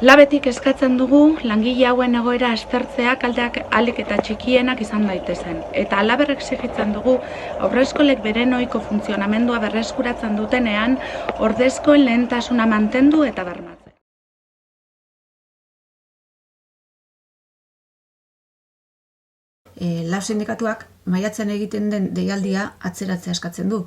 Labetik eskatzen dugu langile hauen egoera aztertzea kalteak ahalik eta txikienak izan daitezen. Eta halaber exijitzen dugu haurreskolek beren ohiko funtzionamendua berreskuratzen dutenean ordezkoen lehentasuna mantendu eta bermatzen. Lab sindikatuak maiatzean egiten den deialdia atzeratzea eskatzen du.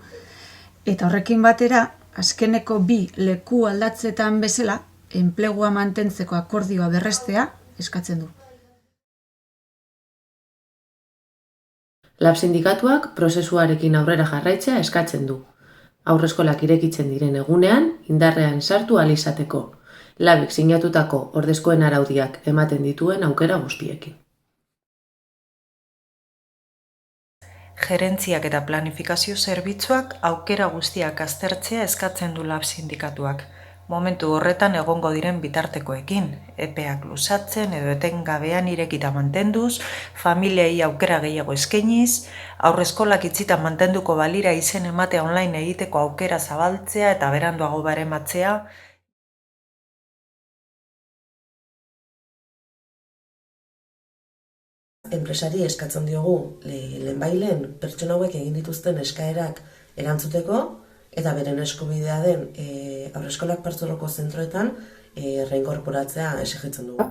Eta horrekin batera, azkeneko 2 leku aldatzetan bezala, enplegua mantentzeko akordioa berrestea eskatzen du. Lab sindikatuak prozesuarekin aurrera jarraitzea eskatzen du. Haurreskolak irekitzen diren egunean, indarrean sartu ahal izateko. Labek sinatutako ordezkoen araudiak ematen dituen aukera guztiekin. Gerentziak eta planifikazio zerbitzuak aukera guztiak aztertzea eskatzen du lab sindikatuak. Momentu horretan egongo diren bitartekoekin, epeak luzatzen edo etengabean irekita mantenduz, familiei aukera gehiago eskainiz, haurreskolak itxita mantenduko balira izen ematea online egiteko aukera zabaltzea eta beranduago barematzea. Enpresari eskatzen diogu lehenbailen pertsona hauek egin dituzten eskaerak erantzuteko eta beren eskubidea den haurreskolak partzuergoko zentroetan reinkorporatzea exijitzen dugu.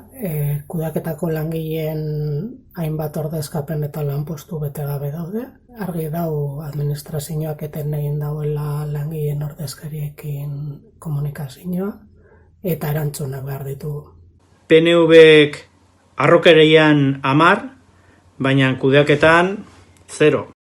Kudeaketako langileen hainbat ordezkapen eta lanpostu bete gabe daude. Argi dau administrazioak eten egin dauela langileen ordezkariekin komunikazioa eta erantzunak behar ditugu. PNVek arrokereian 10, baina kudeaketan 0.